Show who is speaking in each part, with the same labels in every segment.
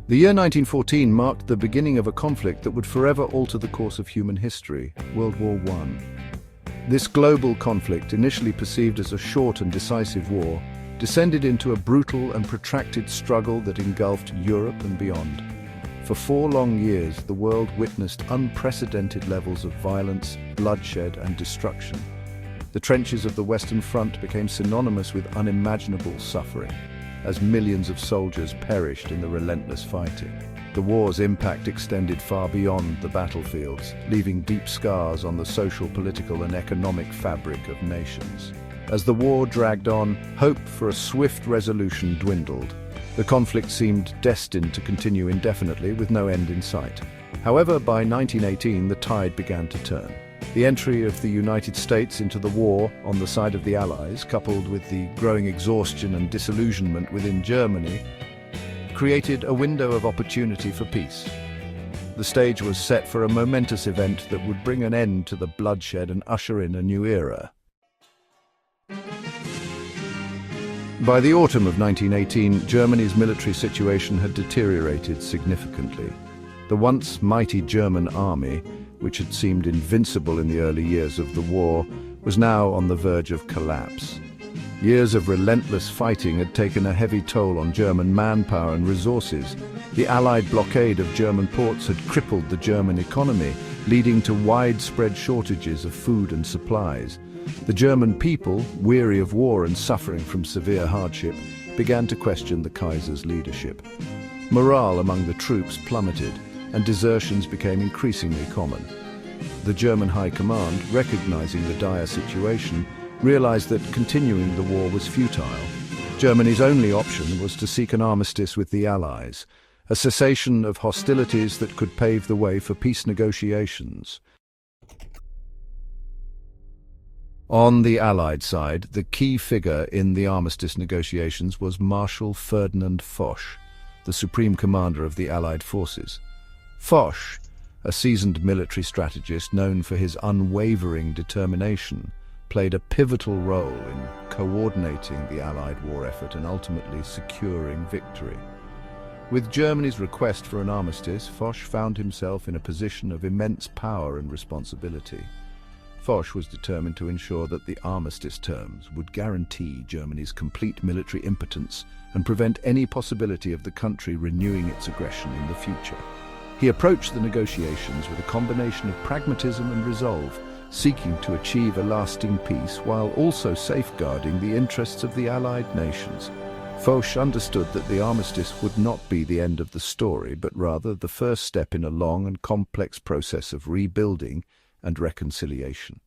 Speaker 1: The year 1914 marked the beginning of a conflict that would forever alter the course of human history, World War I. This global conflict, initially perceived as a short and decisive war, descended into a brutal and protracted struggle that engulfed Europe and beyond. For 4 long years, the world witnessed unprecedented levels of violence, bloodshed, and destruction. The trenches of the Western Front became synonymous with unimaginable suffering, as millions of soldiers perished in the relentless fighting. The war's impact extended far beyond the battlefields, leaving deep scars on the social, political, and economic fabric of nations. As the war dragged on, hope for a swift resolution dwindled. The conflict seemed destined to continue indefinitely, with no end in sight. However, by 1918, the tide began to turn. The entry of the United States into the war on the side of the Allies, coupled with the growing exhaustion and disillusionment within Germany, created a window of opportunity for peace. The stage was set for a momentous event that would bring an end to the bloodshed and usher in a new era. By the autumn of 1918, Germany's military situation had deteriorated significantly. The once mighty German army, which had seemed invincible in the early years of the war, was now on the verge of collapse. Years of relentless fighting had taken a heavy toll on German manpower and resources. The Allied blockade of German ports had crippled the German economy, leading to widespread shortages of food and supplies. The German people, weary of war and suffering from severe hardship, began to question the Kaiser's leadership. Morale among the troops plummeted, and desertions became increasingly common. The German High Command, recognizing the dire situation, realized that continuing the war was futile. Germany's only option was to seek an armistice with the Allies, a cessation of hostilities that could pave the way for peace negotiations. On the Allied side, the key figure in the armistice negotiations was Marshal Ferdinand Foch, the supreme commander of the Allied forces. Foch, a seasoned military strategist known for his unwavering determination, played a pivotal role in coordinating the Allied war effort and ultimately securing victory. With Germany's request for an armistice, Foch found himself in a position of immense power and responsibility. Foch was determined to ensure that the armistice terms would guarantee Germany's complete military impotence and prevent any possibility of the country renewing its aggression in the future. He approached the negotiations with a combination of pragmatism and resolve, seeking to achieve a lasting peace while also safeguarding the interests of the Allied nations. Foch understood that the armistice would not be the end of the story, but rather the first step in a long and complex process of rebuilding and reconciliation.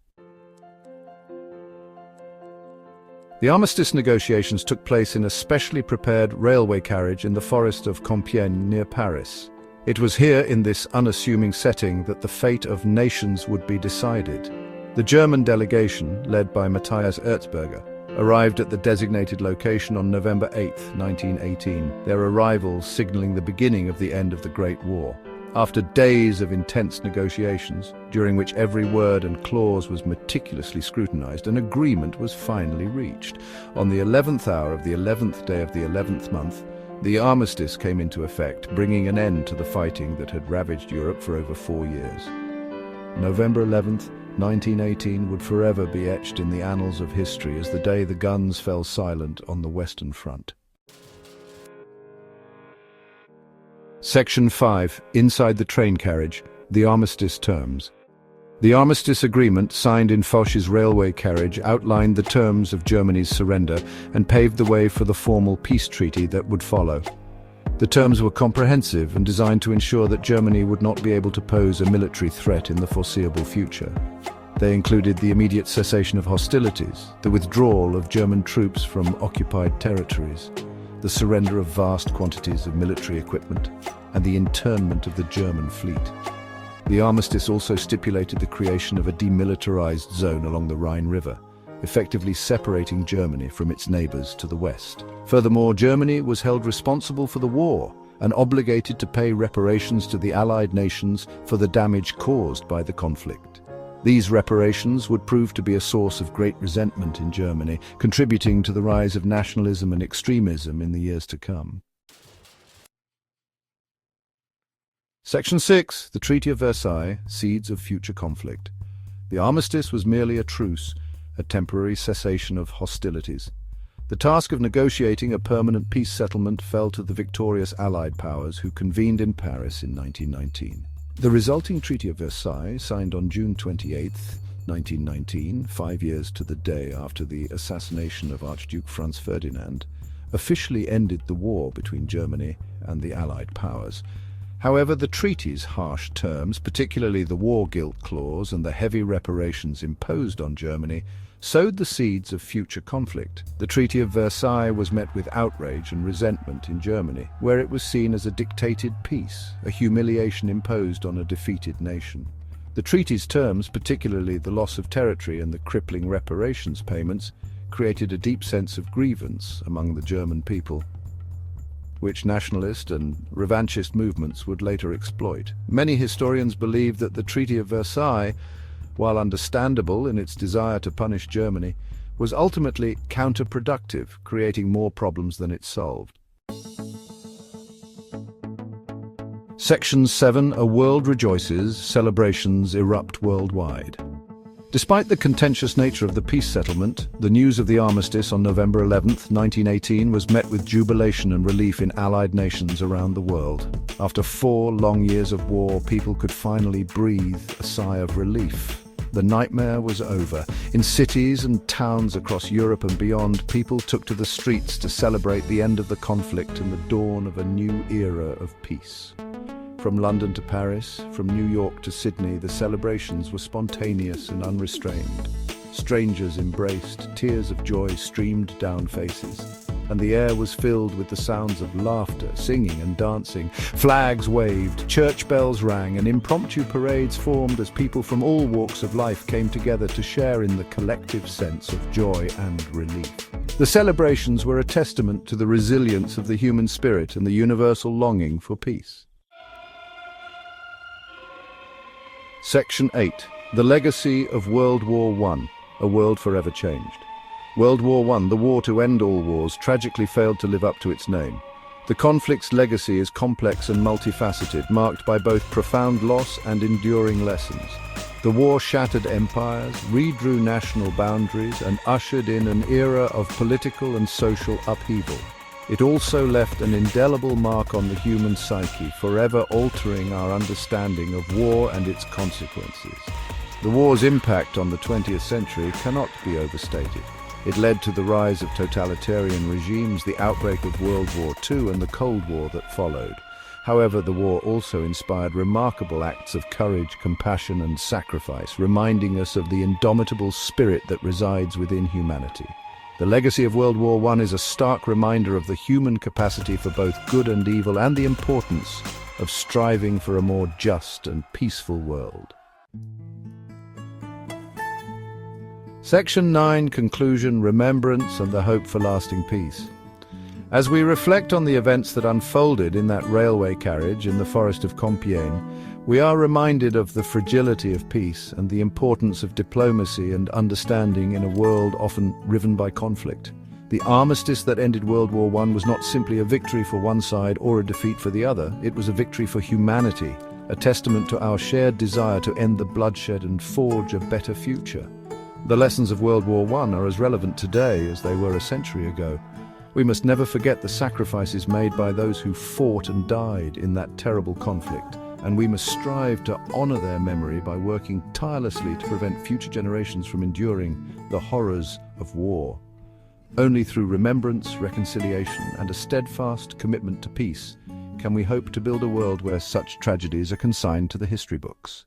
Speaker 1: The armistice negotiations took place in a specially prepared railway carriage in the forest of Compiègne near Paris. It was here, in this unassuming setting, that the fate of nations would be decided. The German delegation, led by Matthias Erzberger, arrived at the designated location on November 8, 1918, their arrival signaling the beginning of the end of the Great War. After days of intense negotiations, during which every word and clause was meticulously scrutinized, an agreement was finally reached. On the 11th hour of the 11th day of the 11th month, the armistice came into effect, bringing an end to the fighting that had ravaged Europe for over 4 years. November 11th, 1918 would forever be etched in the annals of history as the day the guns fell silent on the Western Front. Section 5. Inside the train carriage, the armistice terms. The armistice agreement, signed in Foch's railway carriage, outlined the terms of Germany's surrender and paved the way for the formal peace treaty that would follow. The terms were comprehensive and designed to ensure that Germany would not be able to pose a military threat in the foreseeable future. They included the immediate cessation of hostilities, the withdrawal of German troops from occupied territories, the surrender of vast quantities of military equipment, and the internment of the German fleet. The armistice also stipulated the creation of a demilitarized zone along the Rhine River, effectively separating Germany from its neighbors to the west. Furthermore, Germany was held responsible for the war and obligated to pay reparations to the Allied nations for the damage caused by the conflict. These reparations would prove to be a source of great resentment in Germany, contributing to the rise of nationalism and extremism in the years to come. Section 6, the Treaty of Versailles, Seeds of Future Conflict. The armistice was merely a truce, a temporary cessation of hostilities. The task of negotiating a permanent peace settlement fell to the victorious Allied powers who convened in Paris in 1919. The resulting Treaty of Versailles, signed on June 28, 1919, 5 years to the day after the assassination of Archduke Franz Ferdinand, officially ended the war between Germany and the Allied powers. However, the treaty's harsh terms, particularly the war guilt clause and the heavy reparations imposed on Germany, sowed the seeds of future conflict. The Treaty of Versailles was met with outrage and resentment in Germany, where it was seen as a dictated peace, a humiliation imposed on a defeated nation. The treaty's terms, particularly the loss of territory and the crippling reparations payments, created a deep sense of grievance among the German people, which nationalist and revanchist movements would later exploit. Many historians believe that the Treaty of Versailles, while understandable in its desire to punish Germany, was ultimately counterproductive, creating more problems than it solved. Section 7, A World Rejoices, Celebrations Erupt Worldwide. Despite the contentious nature of the peace settlement, the news of the armistice on November 11, 1918 was met with jubilation and relief in Allied nations around the world. After 4 long years of war, people could finally breathe a sigh of relief. The nightmare was over. In cities and towns across Europe and beyond, people took to the streets to celebrate the end of the conflict and the dawn of a new era of peace. From London to Paris, from New York to Sydney, the celebrations were spontaneous and unrestrained. Strangers embraced, tears of joy streamed down faces, and the air was filled with the sounds of laughter, singing and dancing. Flags waved, church bells rang, and impromptu parades formed as people from all walks of life came together to share in the collective sense of joy and relief. The celebrations were a testament to the resilience of the human spirit and the universal longing for peace. Section 8, The Legacy of World War I, A World Forever Changed. World War I, the war to end all wars, tragically failed to live up to its name. The conflict's legacy is complex and multifaceted, marked by both profound loss and enduring lessons. The war shattered empires, redrew national boundaries, and ushered in an era of political and social upheaval. It also left an indelible mark on the human psyche, forever altering our understanding of war and its consequences. The war's impact on the 20th century cannot be overstated. It led to the rise of totalitarian regimes, the outbreak of World War II, and the Cold War that followed. However, the war also inspired remarkable acts of courage, compassion, and sacrifice, reminding us of the indomitable spirit that resides within humanity. The legacy of World War I is a stark reminder of the human capacity for both good and evil, and the importance of striving for a more just and peaceful world. Section 9, Conclusion, Remembrance and the Hope for Lasting Peace. As we reflect on the events that unfolded in that railway carriage in the forest of Compiègne, we are reminded of the fragility of peace and the importance of diplomacy and understanding in a world often riven by conflict. The armistice that ended World War I was not simply a victory for one side or a defeat for the other. It was a victory for humanity, a testament to our shared desire to end the bloodshed and forge a better future. The lessons of World War I are as relevant today as they were a century ago. We must never forget the sacrifices made by those who fought and died in that terrible conflict, and we must strive to honor their memory by working tirelessly to prevent future generations from enduring the horrors of war. Only through remembrance, reconciliation, and a steadfast commitment to peace can we hope to build a world where such tragedies are consigned to the history books.